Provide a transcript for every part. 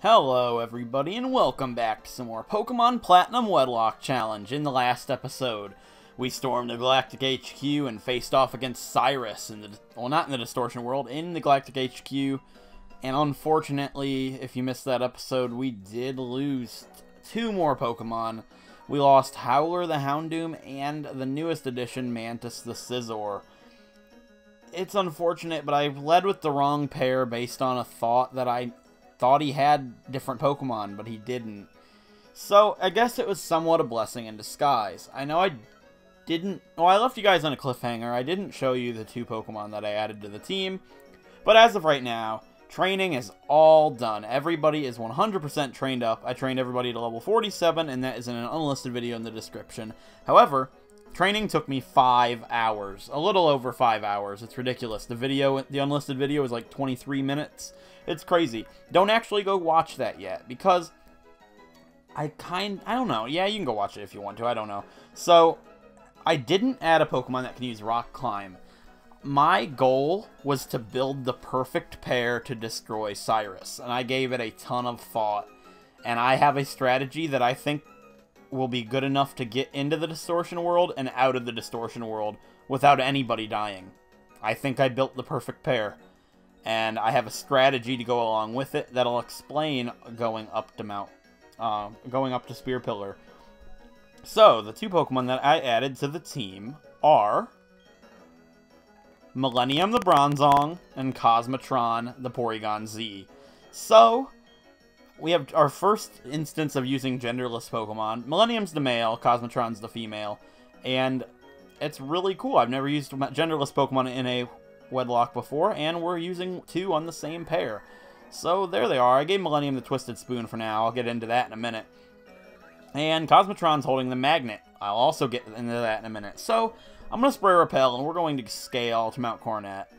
Hello everybody and welcome back to some more Pokemon Platinum Wedlocke Challenge. In the last episode, we stormed the Galactic HQ and faced off against Cyrus in the, well, not in the Distortion World, in the Galactic HQ. And unfortunately, if you missed that episode, we did lose two more Pokemon. We lost Howler the Houndoom and the newest addition, Mantis the Scizor. It's unfortunate, but I led with the wrong pair based on a thought that I thought he had different Pokemon, but he didn't. So, I guess it was somewhat a blessing in disguise. I know I didn't... Well, I left you guys on a cliffhanger. I didn't show you the two Pokemon that I added to the team. But as of right now, training is all done. Everybody is 100% trained up. I trained everybody to level 47, and that is in an unlisted video in the description. However, training took me 5 hours. A little over 5 hours. It's ridiculous. The unlisted video is like 23 minutes. It's crazy. Don't actually go watch that yet, because I don't know. Yeah, you can go watch it if you want to. I don't know. So, I didn't add a Pokemon that can use Rock Climb. My goal was to build the perfect pair to destroy Cyrus, and I gave it a ton of thought. And I have a strategy that I think will be good enough to get into the Distortion World and out of the Distortion World without anybody dying. I think I built the perfect pair. And I have a strategy to go along with it that'll explain going up to Spear Pillar. So, the two Pokemon that I added to the team are Millennium the Bronzong and Cosmotron the Porygon Z. So, we have our first instance of using genderless Pokemon. Millennium's the male, Cosmotron's the female, and it's really cool. I've never used genderless Pokemon in a Wedlocke before, and we're using two on the same pair. So there they are. I gave Millennium the Twisted Spoon for now. I'll get into that in a minute. And Cosmotron's holding the Magnet. I'll also get into that in a minute. So I'm going to Spray Repel, and we're going to scale to Mount Coronet.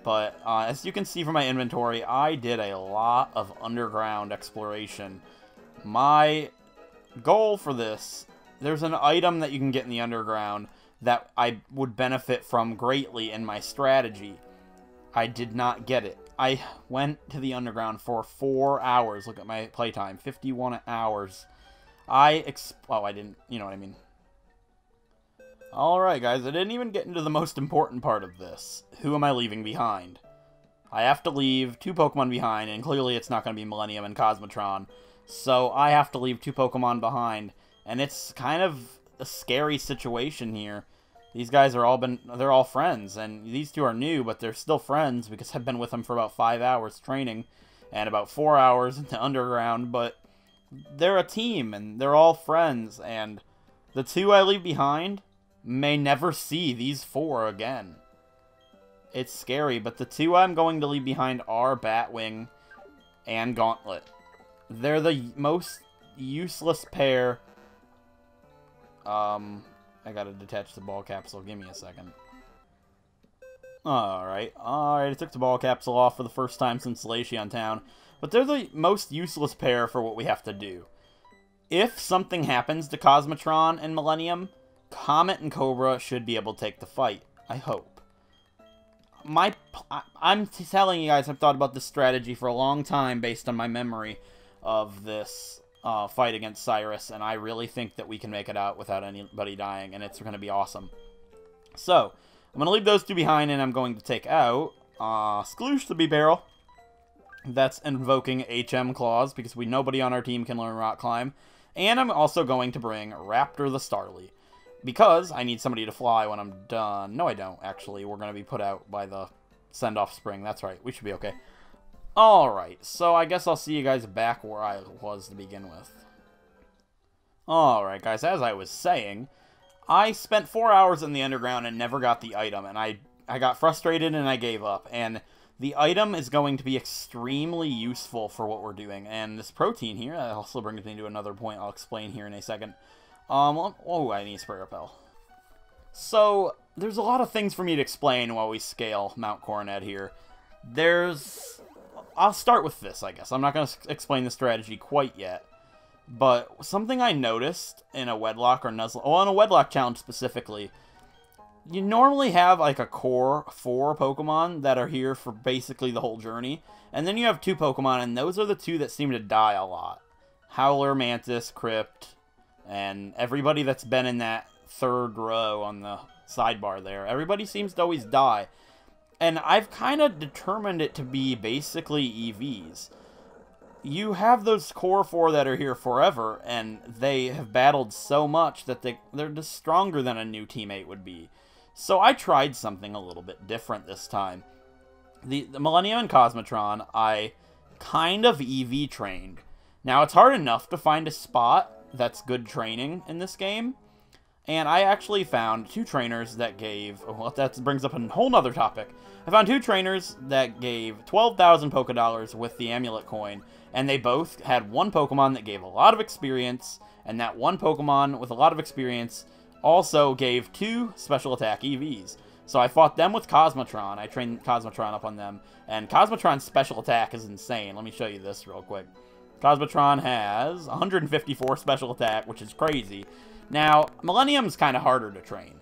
But as you can see from my inventory, I did a lot of underground exploration. My goal for this, there's an item that you can get in the underground that I would benefit from greatly in my strategy. I did not get it. I went to the underground for 4 hours. Look at my playtime, 51 hours. I didn't, you know what I mean. Alright guys, I didn't even get into the most important part of this. Who am I leaving behind? I have to leave two Pokemon behind, and clearly it's not going to be Millennium and Cosmotron. So I have to leave two Pokemon behind, and it's kind of a scary situation here. These guys are they're all friends, and these two are new, but they're still friends because I've been with them for about 5 hours training and about 4 hours in the underground, but they're a team and they're all friends, and the two I leave behind may never see these four again. It's scary, but the two I'm going to leave behind are Batwing and Gauntlet. They're the most useless pair. I gotta detach the ball capsule. Give me a second. Alright, I took the ball capsule off for the first time since Glaceon Town. But they're the most useless pair for what we have to do. If something happens to Cosmotron and Millennium, Comet and Cobra should be able to take the fight. I hope. I'm telling you guys, I've thought about this strategy for a long time based on my memory of this fight against Cyrus, and I really think that we can make it out without anybody dying, and it's going to be awesome. So, I'm going to leave those two behind, and I'm going to take out Skloosh the Bee-Barrel. That's invoking HM Claws, because nobody on our team can learn Rock Climb. And I'm also going to bring Raptor the Starly, because I need somebody to fly when I'm done. No, I don't, actually. We're going to be put out by the send-off spring. That's right. We should be okay. Alright, so I guess I'll see you guys back where I was to begin with. Alright guys, as I was saying, I spent 4 hours in the underground and never got the item, and I got frustrated and I gave up, and the item is going to be extremely useful for what we're doing, and this protein here, that also brings me to another point I'll explain here in a second. Oh, I need Spray Repel. So, there's a lot of things for me to explain while we scale Mount Coronet here. I'll start with this, I guess. I'm not going to explain the strategy quite yet. But something I noticed in a Wedlocke or Nuzlocke... Well, in a Wedlocke challenge specifically, you normally have like a core 4 Pokemon that are here for basically the whole journey. And then you have 2 Pokemon, and those are the 2 that seem to die a lot. Howler, Mantis, Crypt, and everybody that's been in that 3rd row on the sidebar there. Everybody seems to always die. And I've kind of determined it to be basically EVs. You have those core 4 that are here forever, and they have battled so much that they're just stronger than a new teammate would be. So I tried something a little bit different this time. The Millennium and Cosmotron, I kind of EV trained. Now, it's hard enough to find a spot that's good training in this game. And I actually found 2 trainers that gave... Well, that brings up a whole nother topic. I found 2 trainers that gave 12,000 Pokédollars with the Amulet Coin. And they both had 1 Pokemon that gave a lot of experience. And that 1 Pokemon with a lot of experience also gave 2 special attack EVs. So I fought them with Cosmotron. I trained Cosmotron up on them. And Cosmotron's special attack is insane. Let me show you this real quick. Cosmotron has 154 special attack, which is crazy. Now, Millennium's kind of harder to train.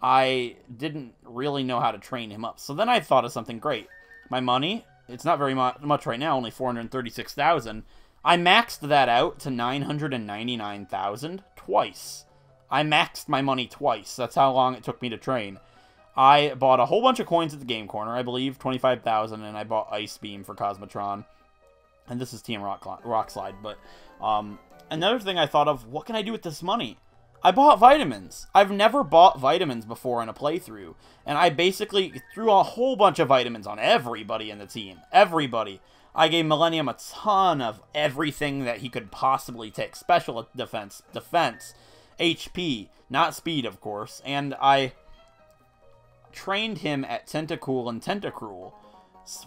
I didn't really know how to train him up. So then I thought of something great. My money, it's not very much right now, only 436,000. I maxed that out to 999,000 twice. I maxed my money twice. That's how long it took me to train. I bought a whole bunch of coins at the Game Corner, I believe, 25,000, and I bought Ice Beam for Cosmotron. And this is Team Rock Slide, but another thing I thought of, what can I do with this money? I bought vitamins. I've never bought vitamins before in a playthrough, and I basically threw a whole bunch of vitamins on everybody in the team. Everybody. I gave Millennium a ton of everything that he could possibly take. Special defense, HP, not speed, of course, and I trained him at Tentacool and Tentacruel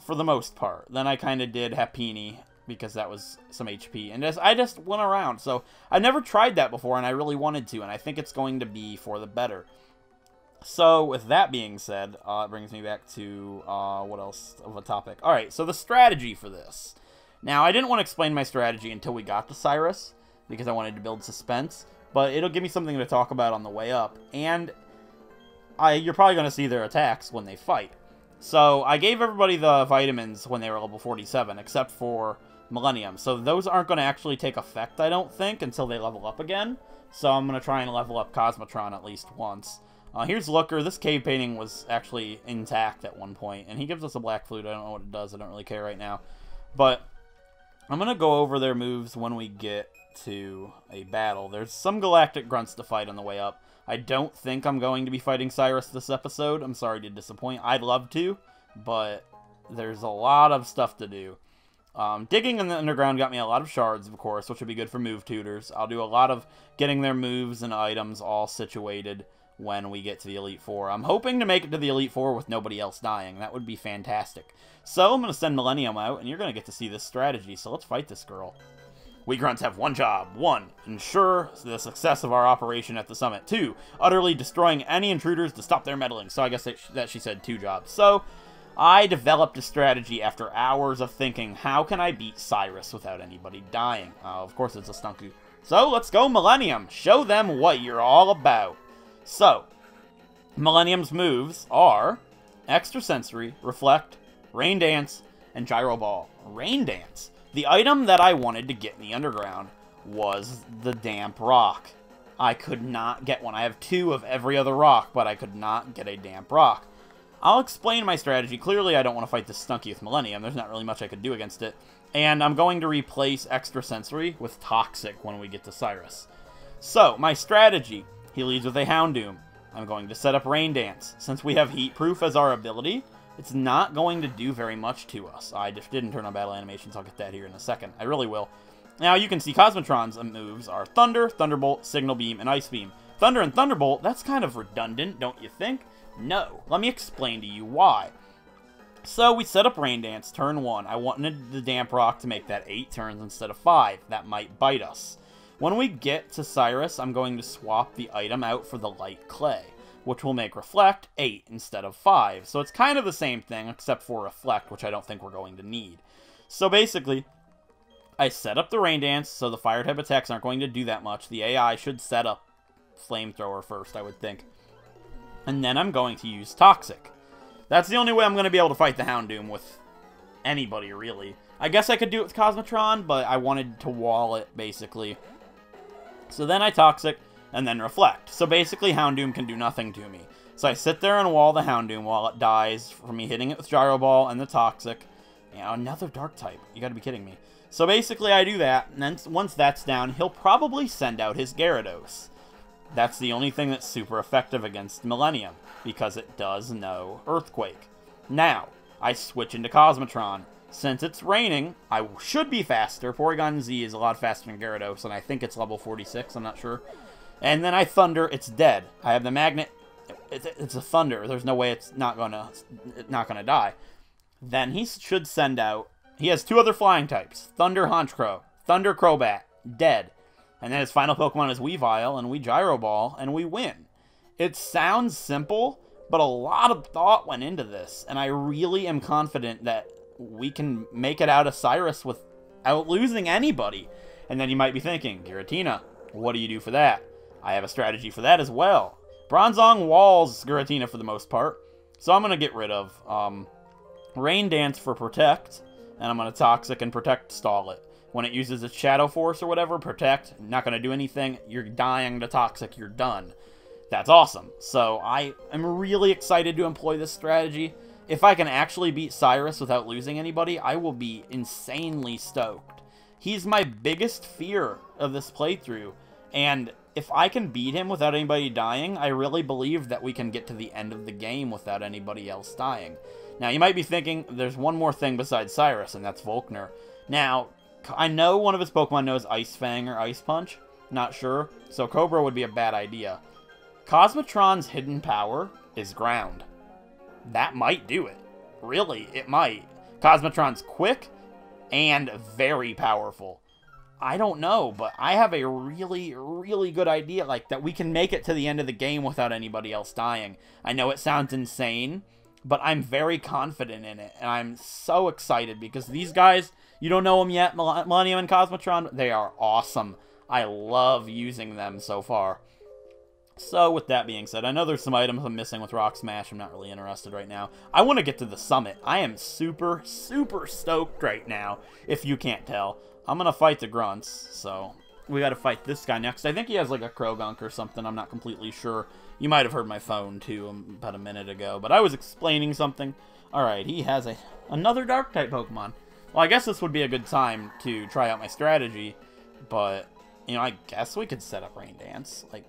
for the most part. Then I kind of did Happiny because that was some HP, and I just went around. So I've never tried that before, and I really wanted to, and I think it's going to be for the better. So with that being said, it brings me back to what else of a topic. All right, so the strategy for this. Now, I didn't want to explain my strategy until we got to Cyrus because I wanted to build suspense, but it'll give me something to talk about on the way up, and you're probably going to see their attacks when they fight. So I gave everybody the vitamins when they were level 47, except for Millennium. So those aren't going to actually take effect, I don't think, until they level up again. So I'm going to try and level up Cosmotron at least once. Here's Looker. This cave painting was actually intact at one point, and he gives us a black flute. I don't know what it does. I don't really care right now. But I'm going to go over their moves when we get to a battle. There's some Galactic Grunts to fight on the way up. I don't think I'm going to be fighting Cyrus this episode. I'm sorry to disappoint. I'd love to, but there's a lot of stuff to do. Digging in the underground got me a lot of shards, of course, which would be good for move tutors. I'll do a lot of getting their moves and items all situated when we get to the Elite Four. I'm hoping to make it to the Elite Four with nobody else dying. That would be fantastic. So I'm going to send Millennium out, and you're going to get to see this strategy. So let's fight this girl. We grunts have one job. 1. Ensure the success of our operation at the summit. 2. Utterly destroying any intruders to stop their meddling. So I guess that she said 2 jobs. So I developed a strategy after hours of thinking, how can I beat Cyrus without anybody dying? Of course it's a Stunku. So let's go Millennium. Show them what you're all about. So, Millennium's moves are Extrasensory, Reflect, Rain Dance, and Gyro Ball. Rain Dance. The item that I wanted to get in the underground was the Damp Rock. I could not get one. I have 2 of every other rock, but I could not get a Damp Rock. I'll explain my strategy. Clearly, I don't want to fight this Stunky with Millennium. There's not really much I could do against it. And I'm going to replace Extrasensory with Toxic when we get to Cyrus. So, my strategy. He leads with a Houndoom. I'm going to set up Rain Dance. Since we have Heat Proof as our ability, it's not going to do very much to us. I just didn't turn on battle animations. I'll get that here in a second. I really will. Now, you can see Cosmotron's moves are Thunder, Thunderbolt, Signal Beam, and Ice Beam. Thunder and Thunderbolt, that's kind of redundant, don't you think? No. Let me explain to you why. So, we set up Rain Dance, turn 1. I wanted the Damp Rock to make that 8 turns instead of 5. That might bite us. When we get to Cyrus, I'm going to swap the item out for the Light Clay, which will make Reflect 8 instead of 5. So it's kind of the same thing, except for Reflect, which I don't think we're going to need. So basically, I set up the Rain Dance, so the Fire-type attacks aren't going to do that much. The AI should set up Flamethrower first, I would think. And then I'm going to use Toxic. That's the only way I'm going to be able to fight the Houndoom with anybody, really. I guess I could do it with Cosmotron, but I wanted to wall it, basically. So then I Toxic, and then Reflect. So basically, Houndoom can do nothing to me. So I sit there and wall the Houndoom while it dies from me hitting it with Gyro Ball and the Toxic. You know, another Dark type. You gotta be kidding me. So basically, I do that, and then once that's down, he'll probably send out his Gyarados. That's the only thing that's super effective against Millennium, because it does no Earthquake. Now, I switch into Cosmotron. Since it's raining, I should be faster. Porygon Z is a lot faster than Gyarados, and I think it's level 46, I'm not sure. And then I Thunder, it's dead. I have the Magnet, it's a Thunder. There's no way it's not gonna die. Then he should send out, he has 2 other flying types, Thunder Honchkrow, Thunder Crobat, dead. And then his final Pokemon is Weavile, and we Gyro Ball, and we win. It sounds simple, but a lot of thought went into this, and I really am confident that we can make it out of Cyrus without losing anybody. And then you might be thinking, Giratina, what do you do for that? I have a strategy for that as well. Bronzong walls Giratina for the most part, so I'm going to get rid of Rain Dance for Protect, and I'm going to Toxic and Protect stall it. When it uses its Shadow Force or whatever, Protect, not going to do anything, you're dying to Toxic, you're done. That's awesome. So I am really excited to employ this strategy. If I can actually beat Cyrus without losing anybody, I will be insanely stoked. He's my biggest fear of this playthrough, and if I can beat him without anybody dying, I really believe that we can get to the end of the game without anybody else dying. Now, you might be thinking, there's one more thing besides Cyrus, and that's Volkner. Now, I know one of his Pokemon knows Ice Fang or Ice Punch. Not sure. So Cobra would be a bad idea. Cosmotron's hidden power is Ground. That might do it. Really, it might. Cosmotron's quick and very powerful. I don't know, but I have a really, really good idea like that we can make it to the end of the game without anybody else dying. I know it sounds insane, but I'm very confident in it, and I'm so excited because these guys, you don't know them yet, Millennium and Cosmotron, they are awesome. I love using them so far. So, with that being said, I know there's some items I'm missing with Rock Smash. I'm not really interested right now. I want to get to the summit. I am super, super stoked right now, if you can't tell. I'm going to fight the Grunts, so we got to fight this guy next. I think he has like a Krogunk or something. I'm not completely sure. You might have heard my phone, too, about a minute ago, but I was explaining something. Alright, he has another Dark-type Pokemon. Well, I guess this would be a good time to try out my strategy, but, you know, I guess we could set up Rain Dance. Like,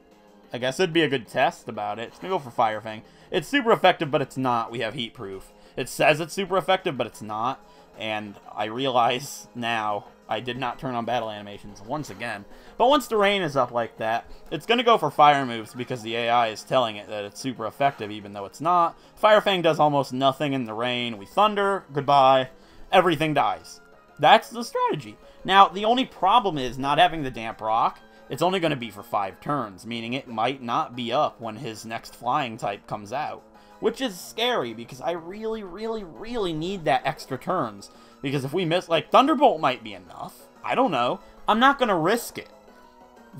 I guess it'd be a good test about it. It's gonna go for Fire Fang. It's super effective, but it's not. We have Heat Proof. It says it's super effective, but it's not. And I realize now I did not turn on battle animations once again. But once the rain is up like that, it's gonna go for fire moves because the AI is telling it that it's super effective, even though it's not. Fire Fang does almost nothing in the rain. We Thunder, goodbye. Everything dies. That's the strategy. Now, the only problem is not having the Damp Rock. It's only going to be for 5 turns, meaning it might not be up when his next flying type comes out. Which is scary, because I really, really, really need that extra turns. Because if we miss, like, Thunderbolt might be enough. I don't know. I'm not going to risk it.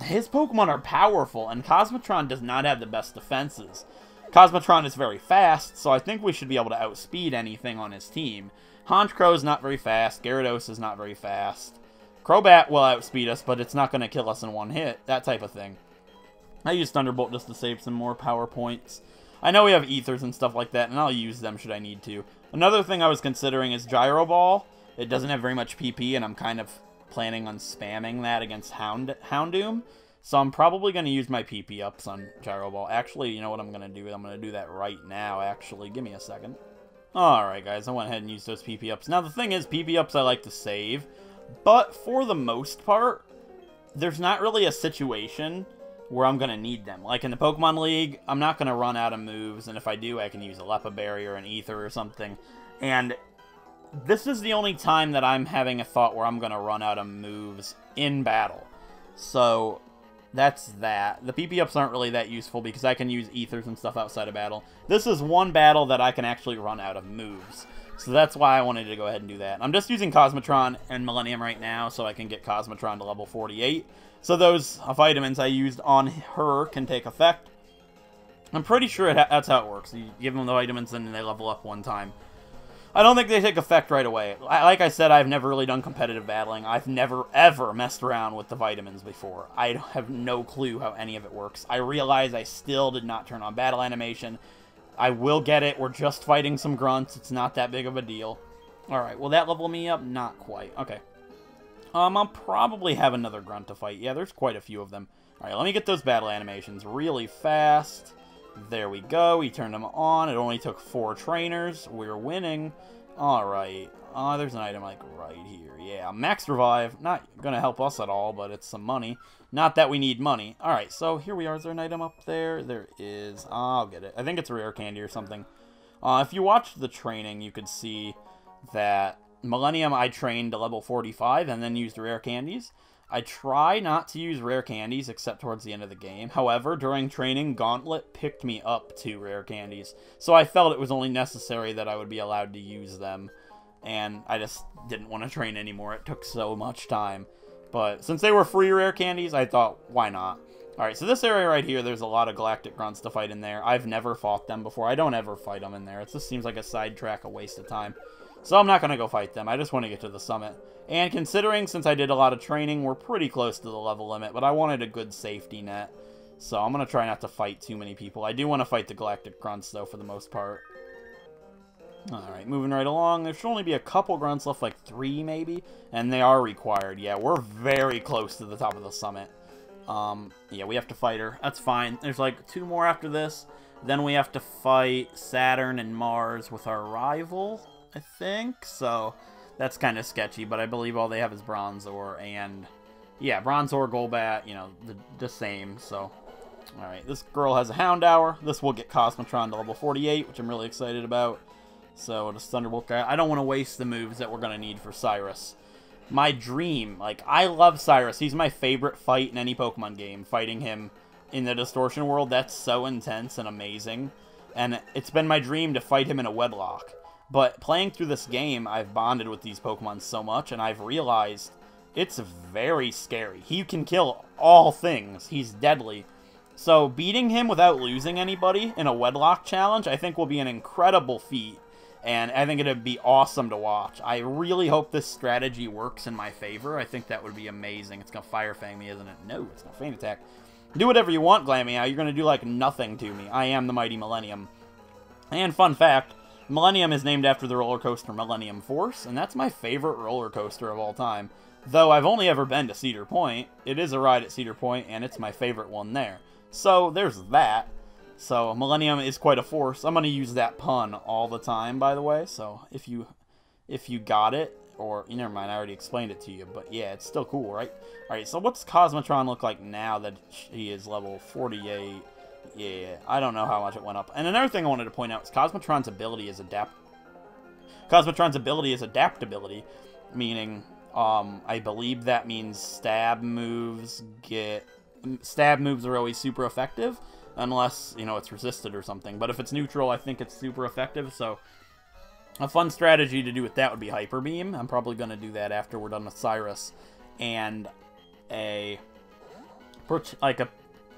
His Pokemon are powerful, and Cosmotron does not have the best defenses. Cosmotron is very fast, so I think we should be able to outspeed anything on his team. Honchkrow is not very fast. Gyarados is not very fast. Crobat will outspeed us, but it's not going to kill us in one hit. That type of thing. I use Thunderbolt just to save some more power points. I know we have Ethers and stuff like that, and I'll use them should I need to. Another thing I was considering is Gyro Ball. It doesn't have very much PP, and I'm kind of planning on spamming that against Houndoom. So I'm probably going to use my PP ups on Gyro Ball. Actually, you know what I'm going to do? I'm going to do that right now, actually. Give me a second. Alright, guys. I went ahead and used those PP ups. Now, the thing is, PP ups I like to save. But for the most part, there's not really a situation where I'm going to need them. Like in the Pokemon League, I'm not going to run out of moves, and if I do, I can use a Lepa Berry or an Ether or something. And this is the only time that I'm having a thought where I'm going to run out of moves in battle. So that's that. The PP ups aren't really that useful because I can use Ethers and stuff outside of battle. This is one battle that I can actually run out of moves. So that's why I wanted to go ahead and do that. I'm just using Cosmotron and Millennium right now so I can get Cosmotron to level 48. So those vitamins I used on her can take effect. I'm pretty sure that's how it works. You give them the vitamins and they level up one time. I don't think they take effect right away. Like I said, I've never really done competitive battling. I've never, ever messed around with the vitamins before. I have no clue how any of it works. I realize I still did not turn on battle animation. I will get it. We're just fighting some grunts. It's not that big of a deal. Alright, will that level me up? Not quite. Okay. I'll probably have another grunt to fight. Yeah, there's quite a few of them. Alright, let me get those battle animations really fast. There we go. We turned them on. It only took 4 trainers. We're winning. Alright. There's an item, like, right here. Yeah, max revive. Not gonna help us at all, but it's some money. Not that we need money. Alright, so here we are. Is there an item up there? There is. I'll get it. I think it's a rare candy or something. If you watched the training, you could see that Millennium I trained to level 45 and then used rare candies. I try not to use rare candies except towards the end of the game. However, during training, Gauntlet picked me up 2 rare candies. So I felt it was only necessary that I would be allowed to use them. And I just didn't want to train anymore. It took so much time. But since they were free rare candies, I thought, why not? Alright, so this area right here, there's a lot of Galactic Grunts to fight in there. I've never fought them before. I don't ever fight them in there. It just seems like a sidetrack, a waste of time. So I'm not going to go fight them. I just want to get to the summit. And considering, since I did a lot of training, we're pretty close to the level limit, but I wanted a good safety net. So I'm going to try not to fight too many people. I do want to fight the Galactic Grunts, though, for the most part. Alright, moving right along. There should only be a couple grunts left, like 3 maybe, and they are required. Yeah, we're very close to the top of the summit. Yeah, we have to fight her. That's fine. There's like 2 more after this. Then we have to fight Saturn and Mars with our rival, I think. So that's kind of sketchy, but I believe all they have is Bronze Ore and, yeah, Bronze Ore, Golbat, you know, the same. So, alright, this girl has a Houndour. This will get Cosmotron to level 48, which I'm really excited about. So, this Thunderbolt guy, I don't want to waste the moves that we're going to need for Cyrus. My dream, like, I love Cyrus. He's my favorite fight in any Pokemon game. Fighting him in the Distortion World, that's so intense and amazing. And it's been my dream to fight him in a Wedlocke. But playing through this game, I've bonded with these Pokemon so much, and I've realized it's very scary. He can kill all things. He's deadly. So, beating him without losing anybody in a Wedlocke challenge, I think will be an incredible feat. And I think it'd be awesome to watch. I really hope this strategy works in my favor. I think that would be amazing. It's going to Fire Fang me, isn't it? No, it's going to Feint Attack. Do whatever you want, Glameow. You're going to do, like, nothing to me. I am the mighty Millennium. And fun fact, Millennium is named after the roller coaster Millennium Force, and that's my favorite roller coaster of all time. Though I've only ever been to Cedar Point. It is a ride at Cedar Point, and it's my favorite one there. So, there's that. So, Millennium is quite a force. I'm going to use that pun all the time, by the way. So, if you got it, or, never mind, I already explained it to you. But, yeah, it's still cool, right? Alright, so what's Cosmotron look like now that he is level 48? Yeah, I don't know how much it went up. And another thing I wanted to point out is Cosmotron's ability is adaptability, meaning, I believe that means stab moves are always super effective. Unless, you know, it's resisted or something. But if it's neutral, I think it's super effective. So, a fun strategy to do with that would be Hyper Beam. I'm probably going to do that after we're done with Cyrus. And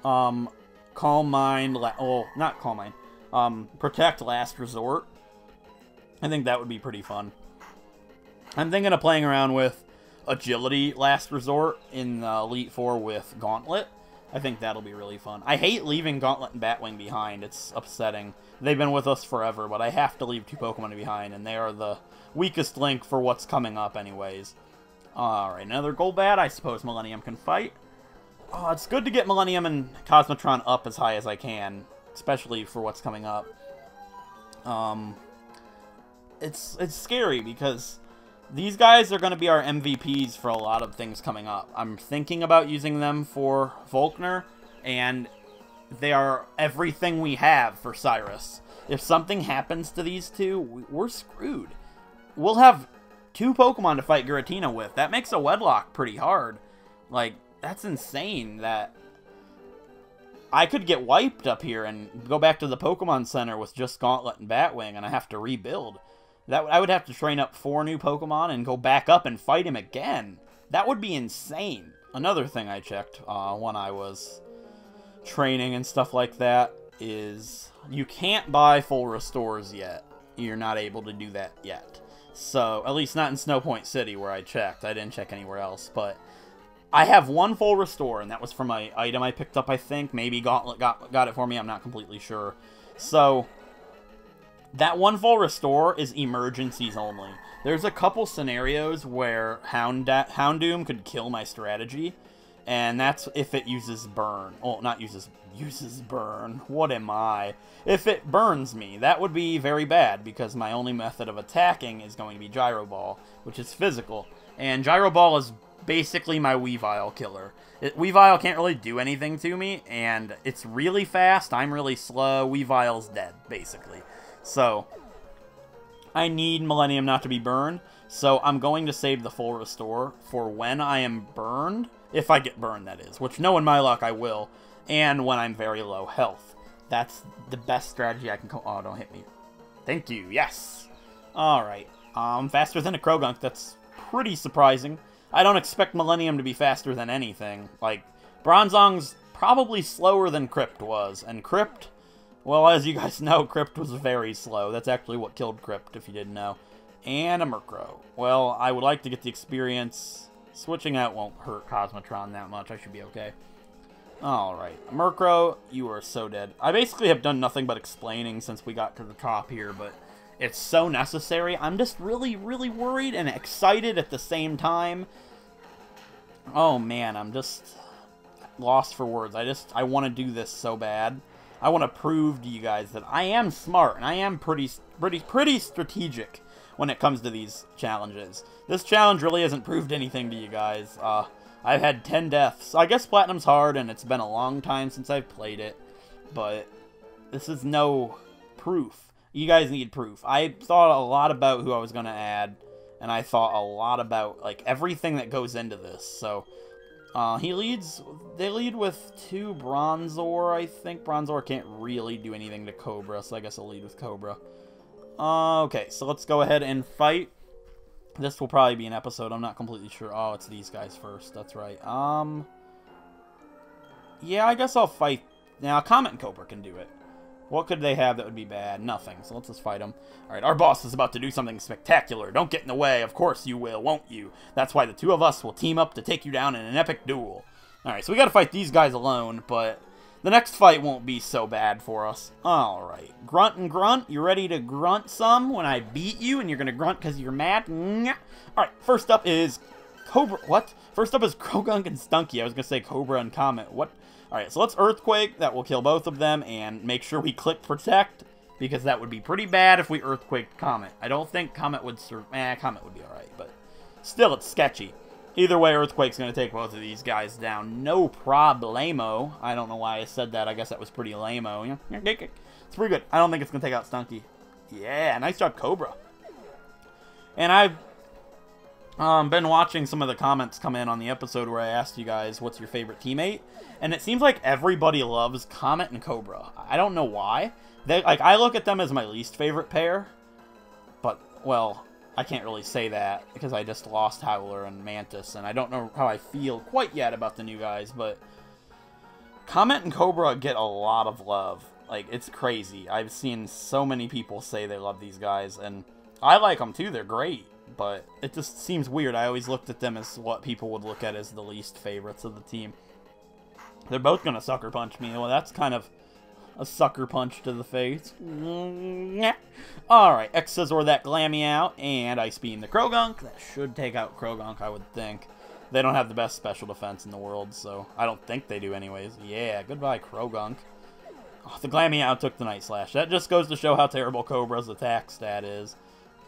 Calm Mind, not Calm Mind. Protect Last Resort. I think that would be pretty fun. I'm thinking of playing around with Agility Last Resort in Elite Four with Gauntlet. I think that'll be really fun. I hate leaving Gauntlet and Batwing behind. It's upsetting. They've been with us forever, but I have to leave 2 Pokemon behind, and they are the weakest link for what's coming up anyways. Alright, another Golbat. I suppose Millennium can fight. Oh, it's good to get Millennium and Cosmotron up as high as I can, especially for what's coming up. It's scary because these guys are going to be our MVPs for a lot of things coming up. I'm thinking about using them for Volkner, and they are everything we have for Cyrus. If something happens to these 2, we're screwed. We'll have 2 Pokemon to fight Giratina with. That makes a Wedlocke pretty hard. Like, that's insane that I could get wiped up here and go back to the Pokemon Center with just Gauntlet and Batwing, and I have to rebuild. I would have to train up 4 new Pokemon and go back up and fight him again. That would be insane. Another thing I checked when I was training and stuff like that is you can't buy full restores yet you're not able to do that yet. So, at least not in Snowpoint City where I checked. I didn't check anywhere else, but I have one full restore, and that was from my item I picked up, I think. Maybe Gauntlet got it for me, I'm not completely sure. So, that one full restore is emergencies only. There's a couple scenarios where Houndoom could kill my strategy, and that's if it uses burn. Oh, not uses burn. What am I? If it burns me, that would be very bad, because my only method of attacking is going to be Gyro Ball, which is physical. And Gyro Ball is basically my Weavile killer. Weavile can't really do anything to me, and it's really fast, I'm really slow, Weavile's dead, basically. So, I need Millennium not to be burned, so I'm going to save the full restore for when I am burned, if I get burned, that is, which knowing my luck I will, and when I'm very low health. That's the best strategy I can oh, don't hit me. Thank you, yes! Alright, faster than a Krogunk, that's pretty surprising. I don't expect Millennium to be faster than anything. Like, Bronzong's probably slower than Crypt was, and Crypt, well, as you guys know, Crypt was very slow. That's actually what killed Crypt, if you didn't know. And a Murkrow. Well, I would like to get the experience. Switching out won't hurt Cosmotron that much. I should be okay. Alright. Murkrow, you are so dead. I basically have done nothing but explaining since we got to the top here, but it's so necessary. I'm just really, really worried and excited at the same time. Oh, man, I'm just lost for words. I want to do this so bad. I want to prove to you guys that I am smart, and I am pretty strategic when it comes to these challenges. This challenge really hasn't proved anything to you guys. I've had 10 deaths. I guess Platinum's hard, and it's been a long time since I've played it, but this is no proof. You guys need proof. I thought a lot about who I was going to add, and I thought a lot about, like, everything that goes into this, so they lead with 2 Bronzor, I think. Bronzor can't really do anything to Cobra, so I guess I'll lead with Cobra. Okay, so let's go ahead and fight. This will probably be an episode, I'm not completely sure. Oh, it's these guys first, that's right. Yeah, I guess I'll fight. Now, Comet and Cobra can do it. What could they have that would be bad? Nothing, so let's just fight them. Alright, our boss is about to do something spectacular. Don't get in the way. Of course you will, won't you? That's why the 2 of us will team up to take you down in an epic duel. Alright, so we gotta fight these guys alone, but the next fight won't be so bad for us. Alright, Grunt and Grunt, you ready to grunt some when I beat you and you're gonna grunt because you're mad? Alright, first up is Cobra. What? First up is Krogunk and Stunky. I was gonna say Cobra and Comet. What? Alright, so let's Earthquake. That will kill both of them, and make sure we click Protect, because that would be pretty bad if we Earthquaked Comet. I don't think Comet would Comet would be alright, but still, it's sketchy. Either way, Earthquake's going to take both of these guys down. No problemo. I don't know why I said that. I guess that was pretty lame-o. It's pretty good. I don't think it's going to take out Stunky. Yeah, nice job, Cobra. And I've been watching some of the comments come in on the episode where I asked you guys, what's your favorite teammate? And it seems like everybody loves Comet and Cobra. I don't know why. I look at them as my least favorite pair. But, well, I can't really say that because I just lost Howler and Mantis, and I don't know how I feel quite yet about the new guys, but Comet and Cobra get a lot of love. Like, it's crazy. I've seen so many people say they love these guys, and I like them too. They're great. But it just seems weird. I always looked at them as what people would look at as the least favorites of the team. They're both going to Sucker Punch me. Well, that's kind of a sucker punch to the face. Alright, X-Scissor that Glammy out, and Ice Beam the Krogunk. That should take out Krogunk, I would think. They don't have the best special defense in the world, so I don't think they do anyways. Yeah, goodbye, Krogunk. Oh, the Glammy out took the Night Slash. That just goes to show how terrible Cobra's attack stat is.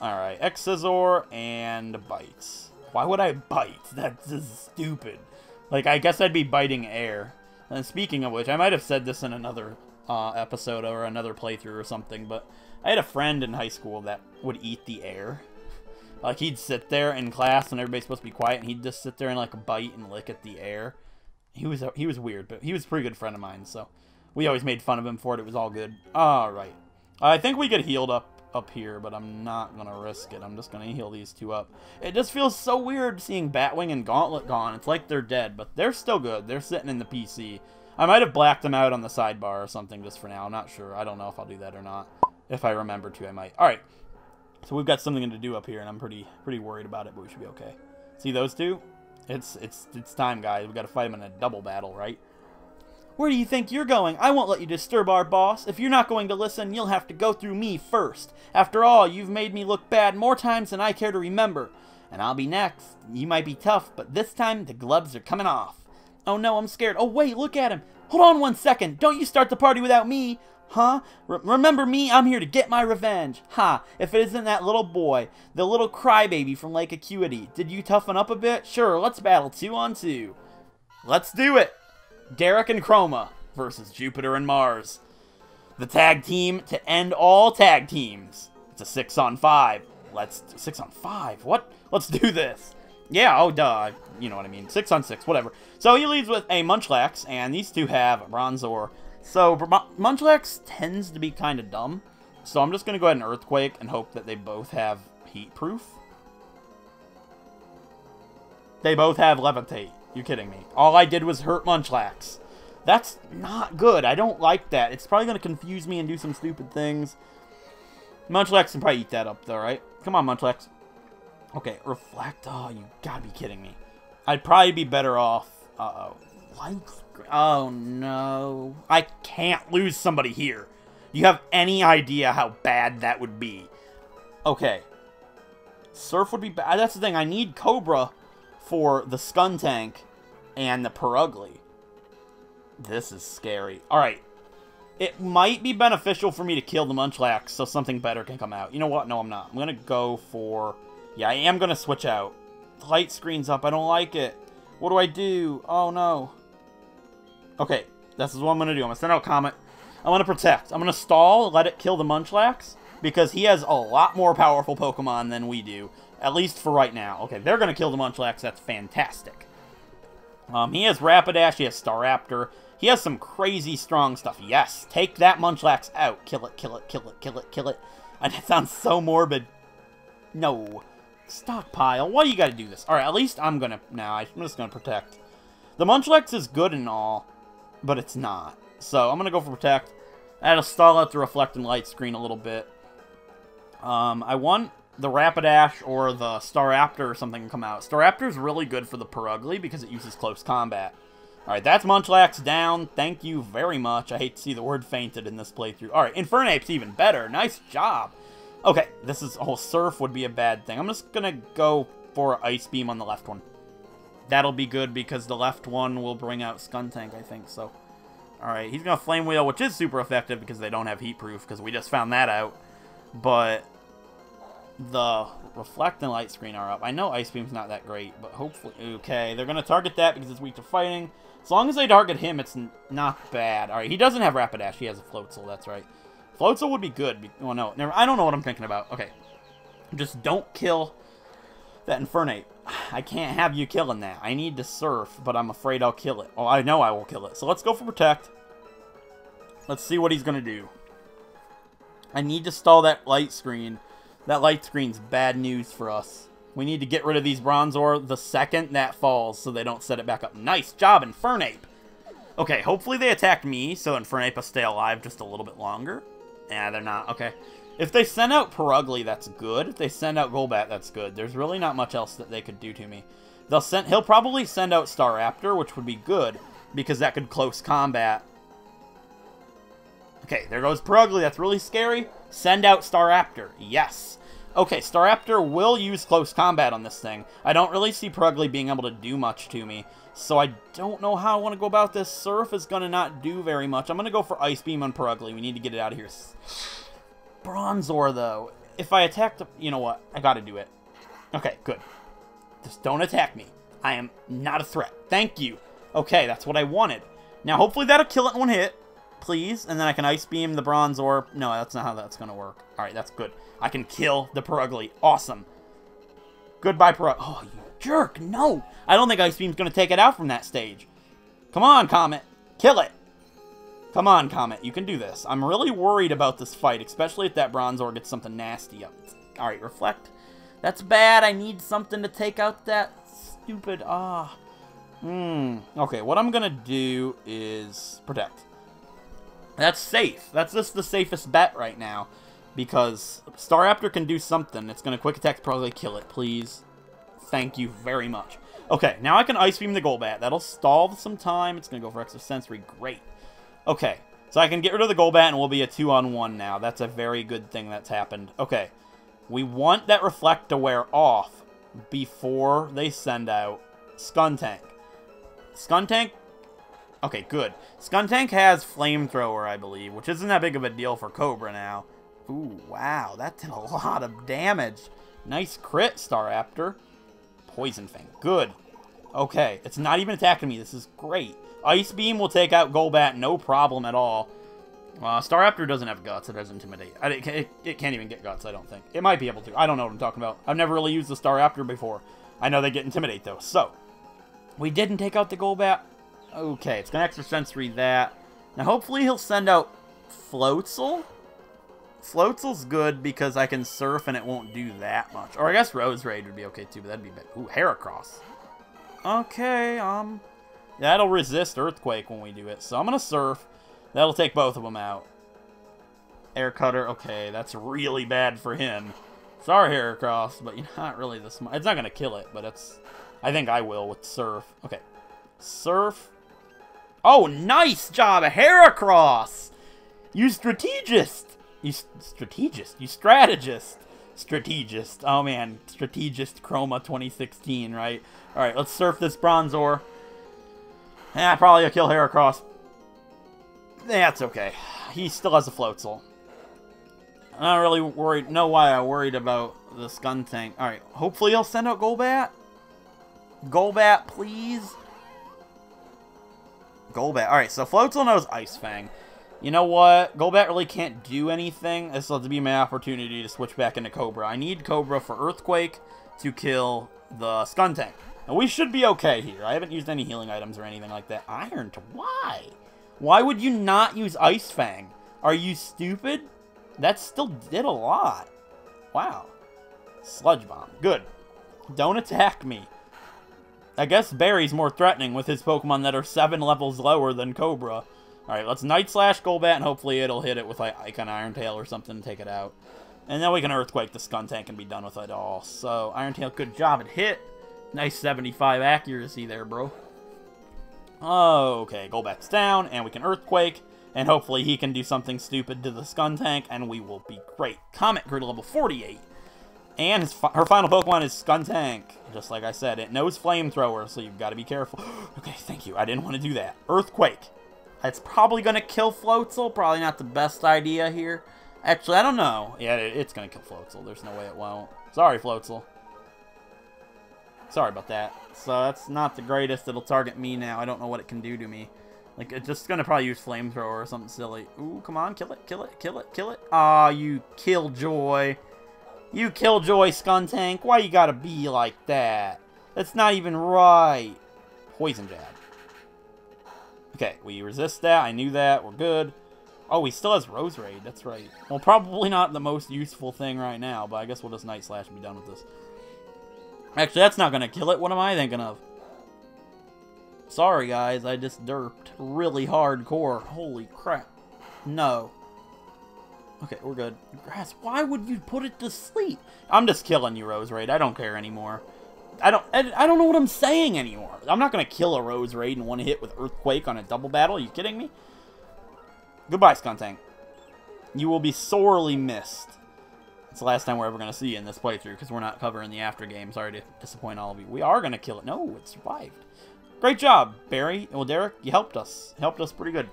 Alright, X-Scissor and Bites. Why would I bite? That's just stupid. Like, I guess I'd be biting air. And speaking of which, I might have said this in another episode or another playthrough or something, but I had a friend in high school that would eat the air. Like, he'd sit there in class and everybody's supposed to be quiet, and he'd just sit there and, like, bite and lick at the air. He was weird, but he was a pretty good friend of mine, so we always made fun of him for it. It was all good. Alright. I think we get healed up here, but I'm not going to risk it. I'm just going to heal these 2 up. It just feels so weird seeing Batwing and Gauntlet gone. It's like they're dead, but they're still good. They're sitting in the PC. I might have blacked them out on the sidebar or something just for now. I'm not sure. I don't know if I'll do that or not. If I remember to, I might. Alright, So we've got something to do up here, and I'm pretty worried about it, but we should be okay. See those two? It's time, guys. We got to fight them in a double battle, right? Where do you think you're going? I won't let you disturb our boss. If you're not going to listen, you'll have to go through me first. After all, you've made me look bad more times than I care to remember. And I'll be next. You might be tough, but this time the gloves are coming off. Oh no, I'm scared. Oh wait, look at him. Hold on 1 second. Don't you start the party without me. Huh? Remember me? I'm here to get my revenge. Ha! If it isn't that little boy, the little crybaby from Lake Acuity. Did you toughen up a bit? Sure, let's battle 2 on 2. Let's do it! Derek and Kroma versus Jupiter and Mars. The tag team to end all tag teams. It's a 6 on 5. 6 on 5? What? Let's do this. Yeah, oh duh. You know what I mean. 6 on 6, whatever. So he leads with a Munchlax, and these two have a Bronzor. So Munchlax tends to be kind of dumb. So I'm just going to go ahead and Earthquake and hope that they both have Heat Proof. They both have Levitate. You're kidding me. All I did was hurt Munchlax. That's not good. I don't like that. It's probably going to confuse me and do some stupid things. Munchlax can probably eat that up though, right? Come on, Munchlax. Okay, Reflect. Oh, you gotta be kidding me. I'd probably be better off. Uh-oh. Oh, no. I can't lose somebody here. Do you have any idea how bad that would be? Okay. Surf would be bad. That's the thing. I need Cobra for the Skuntank and the Purugly. This is scary. Alright. It might be beneficial for me to kill the Munchlax so something better can come out. You know what? No, I'm not. I'm going to go for... Yeah, I am going to switch out. The light screen's up. I don't like it. What do I do? Oh, no. Okay. This is what I'm going to do. I'm going to send out Comet. I'm going to Protect. I'm going to stall, let it kill the Munchlax, because he has a lot more powerful Pokemon than we do. At least for right now. Okay, they're going to kill the Munchlax. That's fantastic. He has Rapidash. He has Staraptor. He has some crazy strong stuff. Yes, take that Munchlax out. Kill it, kill it, kill it, kill it, kill it. And that sounds so morbid. No. Stockpile. Why do you gotta do this? Alright, at least I'm gonna... Nah, I'm just gonna Protect. The Munchlax is good and all, but it's not. So, I'm gonna go for Protect. That'll stall out the Reflect and Light screen a little bit. I want the Rapidash or the Staraptor or something to come out. Staraptor's really good for the Purugly because it uses Close Combat. Alright, that's Munchlax down. Thank you very much. I hate to see the word fainted in this playthrough. Alright, Infernape's even better. Nice job. Okay, this is... Oh, Surf would be a bad thing. I'm just gonna go for Ice Beam on the left one. That'll be good because the left one will bring out Skuntank, I think, so... Alright, he's gonna Flame Wheel, which is super effective because they don't have Heat Proof, because we just found that out. But... the Reflect and Light Screen are up. I know Ice Beam's not that great, but hopefully... Okay, they're gonna target that because it's weak to fighting. As long as they target him, it's not bad. Alright, he doesn't have Rapidash. He has a Floatzel, that's right. Floatzel would be good. Oh, no. Never, I don't know what I'm thinking about. Okay. Just don't kill that Infernape. I can't have you killing that. I need to Surf, but I'm afraid I'll kill it. Oh, I know I will kill it. So let's go for Protect. Let's see what he's going to do. I need to stall that Light Screen. That Light Screen's bad news for us. We need to get rid of these Bronzor the second that falls so they don't set it back up. Nice job, Infernape! Okay, hopefully they attack me so Infernape will stay alive just a little bit longer. Yeah, they're not. Okay. If they send out Purugly, that's good. If they send out Golbat, that's good. There's really not much else that they could do to me. He'll probably send out Staraptor, which would be good, because that could Close Combat. Okay, there goes Purugly. That's really scary. Send out Staraptor. Yes. Okay, Staraptor will use Close Combat on this thing. I don't really see Purugly being able to do much to me, so I don't know how I want to go about this. Surf is going to not do very much. I'm going to go for Ice Beam on Purugly. We need to get it out of here. Bronzor, though. If I attack the... You know what? I got to do it. Okay, good. Just don't attack me. I am not a threat. Thank you. Okay, that's what I wanted. Now, hopefully that'll kill it in one hit. Please. And then I can Ice Beam the Bronzor. No, that's not how that's going to work. Alright, that's good. I can kill the Purugly. Awesome. Goodbye, Purugly. Oh, you jerk. No. I don't think Ice Beam's going to take it out from that stage. Come on, Comet. Kill it. Come on, Comet. You can do this. I'm really worried about this fight, especially if that Bronzor gets something nasty up. Alright, Reflect. That's bad. I need something to take out that stupid... Okay, what I'm going to do is Protect. That's safe. That's just the safest bet right now. Because Staraptor can do something. It's going to quick attack, probably kill it, please. Thank you very much. Okay, now I can Ice Beam the Golbat. That'll stall some time. It's going to go for Extra Sensory. Great. Okay, so I can get rid of the Golbat and we'll be a 2-on-1 now. That's a very good thing that's happened. Okay, we want that Reflect to wear off before they send out Skuntank. Skuntank? Okay, good. Skuntank has Flamethrower, I believe, which isn't that big of a deal for Cobra now. Ooh, wow, that did a lot of damage. Nice crit, Staraptor. Poison Fang, good. Okay, it's not even attacking me. This is great. Ice Beam will take out Golbat, no problem at all. Staraptor doesn't have Guts. It has Intimidate. It can't even get Guts, I don't think. It might be able to. I don't know what I'm talking about. I've never really used the Staraptor before. I know they get Intimidate, though. So, we didn't take out the Golbat. Okay, it's going to Extra Sensory that. Now, hopefully he'll send out Floatzel. Floatzel's good because I can Surf and it won't do that much. Or I guess Rose Raid would be okay too, but that'd be bad. Ooh, Heracross. Okay, that'll resist Earthquake when we do it. So I'm going to Surf. That'll take both of them out. Air Cutter, okay, that's really bad for him. Sorry, Heracross, but you're not really the smart. It's not going to kill it, but it's... I think I will with Surf. Okay. Surf. Oh, nice job, Heracross! You strategist! You strategist. You strategist. Strategist. Oh, man. Strategist Kroma 2016, right? Alright, let's Surf this Bronzor. Probably a kill Heracross. That's okay. He still has a Floatzel. I don't really know why I worried about the Skuntank. Alright, hopefully he'll send out Golbat. Golbat, please. Golbat. Alright, so Floatzel knows Ice Fang. You know what? Golbat really can't do anything. This will be my opportunity to switch back into Cobra. I need Cobra for Earthquake to kill the Skuntank. And we should be okay here. I haven't used any healing items or anything like that. Iron, why? Why would you not use Ice Fang? Are you stupid? That still did a lot. Wow. Sludge Bomb. Good. Don't attack me. I guess Barry's more threatening with his Pokemon that are 7 levels lower than Cobra. Alright, let's Night Slash Golbat, and hopefully it'll hit it with like Icon Iron Tail or something to take it out. And then we can Earthquake the Skuntank and be done with it all. So, Iron Tail, good job. It hit. Nice 75 accuracy there, bro. Okay, Golbat's down, and we can Earthquake. And hopefully he can do something stupid to the Skuntank, and we will be great. Comet grew to level 48. And her final Pokemon is Skuntank. Just like I said, it knows Flamethrower, so you've got to be careful. Okay, thank you. I didn't want to do that. Earthquake. It's probably going to kill Floatzel. Probably not the best idea here. Actually, I don't know. Yeah, it's going to kill Floatzel. There's no way it won't. Sorry, Floatzel. Sorry about that. So that's not the greatest. It'll target me now. I don't know what it can do to me. Like, it's just going to probably use Flamethrower or something silly. Ooh, come on. Kill it. Kill it. Kill it. Kill it. Aw, you Killjoy. You Killjoy, Skuntank. Why you gotta be like that? That's not even right. Poison Jab. Okay, we resist that. I knew that. We're good. Oh, he still has Rose Raid. That's right. Well, probably not the most useful thing right now, but I guess we'll just Night Slash and be done with this. Actually, that's not gonna kill it. What am I thinking of? Sorry, guys. I just derped really hardcore. Holy crap. No. Okay, we're good. Grass, why would you put it to sleep? I'm just killing you, Rose Raid. I don't care anymore. I don't know what I'm saying anymore. I'm not going to kill a Rose Raid in one hit with Earthquake on a double battle. Are you kidding me? Goodbye, Skuntank. You will be sorely missed. It's the last time we're ever going to see you in this playthrough because we're not covering the after game. Sorry to disappoint all of you. We are going to kill it. No, it survived. Great job, Barry. Well, Derek, you helped us. Helped us pretty good.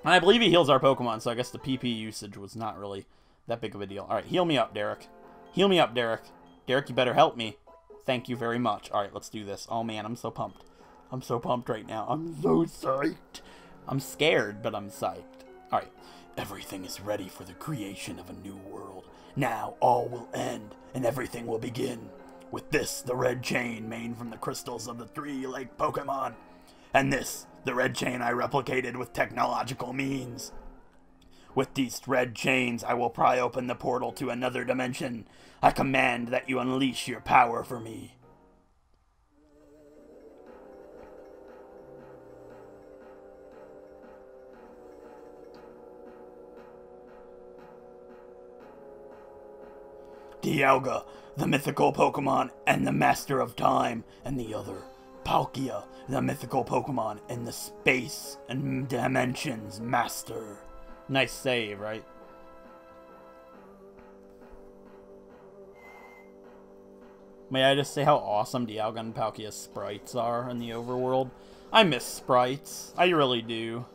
And I believe he heals our Pokemon, so I guess the PP usage was not really that big of a deal. Alright, heal me up, Derek. Heal me up, Derek. Derek, you better help me. Thank you very much. Alright, let's do this. Oh, man, I'm so pumped. I'm so pumped right now. I'm so psyched. I'm scared, but I'm psyched. Alright. Everything is ready for the creation of a new world. Now all will end, and everything will begin. With this, the red chain made from the crystals of the three-lake Pokemon. And this, the red chain I replicated with technological means. With these red chains, I will pry open the portal to another dimension. I command that you unleash your power for me. Dialga, the mythical Pokemon and the Master of Time, and the other, Palkia, the mythical Pokemon and the Space and Dimensions Master. Nice save, right? May I just say how awesome Dialga and Palkia's sprites are in the overworld? I miss sprites. I really do.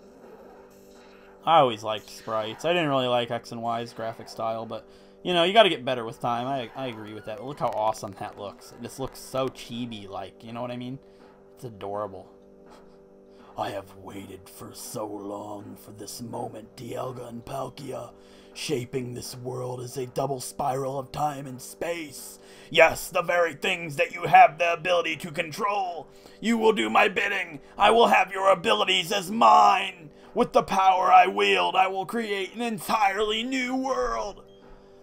I always liked sprites. I didn't really like X and Y's graphic style, but, you know, you gotta get better with time. I agree with that. But look how awesome that looks. It just looks so chibi-like, you know what I mean? It's adorable. I have waited for so long for this moment, Dialga and Palkia. Shaping this world is a double spiral of time and space. Yes, the very things that you have the ability to control. You will do my bidding. I will have your abilities as mine. With the power I wield, I will create an entirely new world.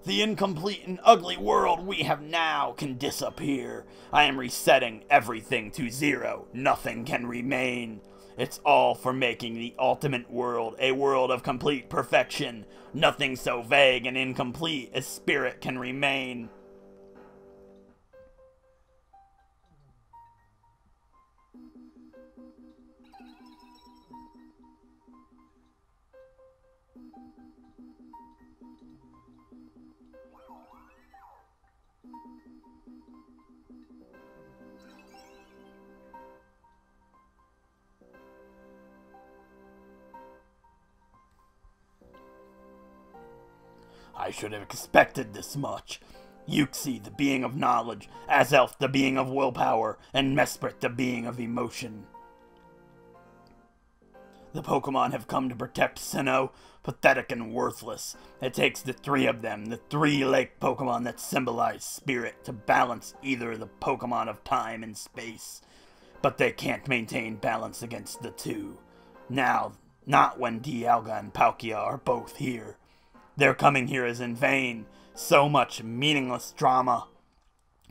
The incomplete and ugly world we have now can disappear. I am resetting everything to zero. Nothing can remain. It's all for making the ultimate world a world of complete perfection. Nothing so vague and incomplete as spirit can remain. I should have expected this much. Yuxi, the being of knowledge, Azelf, the being of willpower, and Mesprit, the being of emotion. The Pokemon have come to protect Sinnoh, pathetic and worthless. It takes the three of them, the three lake Pokemon that symbolize spirit, to balance either the Pokemon of time and space. But they can't maintain balance against the two. Now, not when Dialga and Palkia are both here. Their coming here is in vain. So much meaningless drama.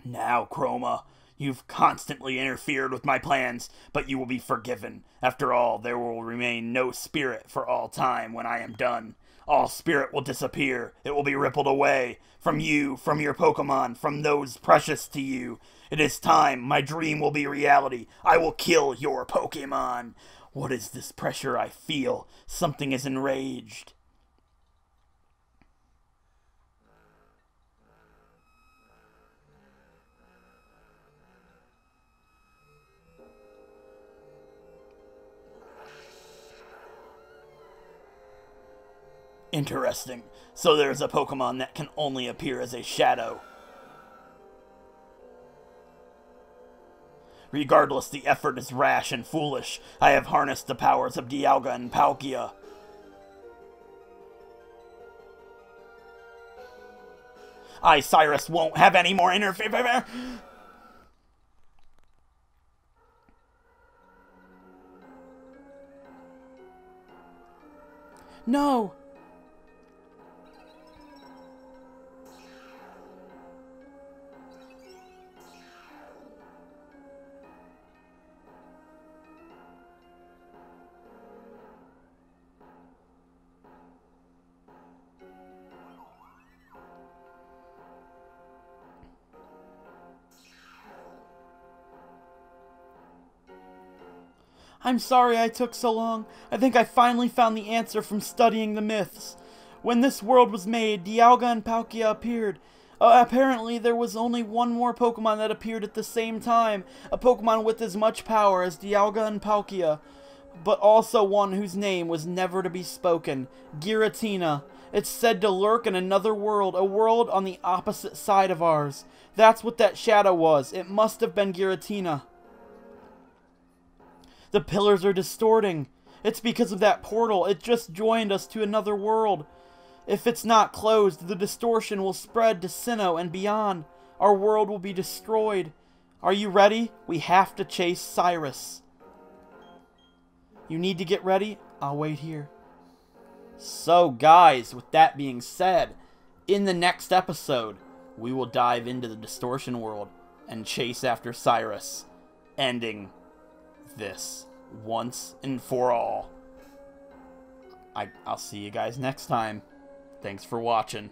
Now, Kroma, you've constantly interfered with my plans, but you will be forgiven. After all, there will remain no spirit for all time when I am done. All spirit will disappear. It will be rippled away. From you, from your Pokemon, from those precious to you. It is time. My dream will be reality. I will kill your Pokemon. What is this pressure I feel? Something is enraged. Interesting. So there's a Pokemon that can only appear as a shadow. Regardless, the effort is rash and foolish. I have harnessed the powers of Dialga and Palkia. I, Cyrus, won't have any more interference. No! I'm sorry I took so long. I think I finally found the answer from studying the myths. When this world was made, Dialga and Palkia appeared. Apparently, there was only one more Pokemon that appeared at the same time. A Pokemon with as much power as Dialga and Palkia. But also one whose name was never to be spoken. Giratina. It's said to lurk in another world. A world on the opposite side of ours. That's what that shadow was. It must have been Giratina. The pillars are distorting. It's because of that portal. It just joined us to another world. If it's not closed, the distortion will spread to Sinnoh and beyond. Our world will be destroyed. Are you ready? We have to chase Cyrus. You need to get ready? I'll wait here. So guys, with that being said, in the next episode, we will dive into the distortion world and chase after Cyrus, ending this once and for all. I'll see you guys next time. Thanks for watching.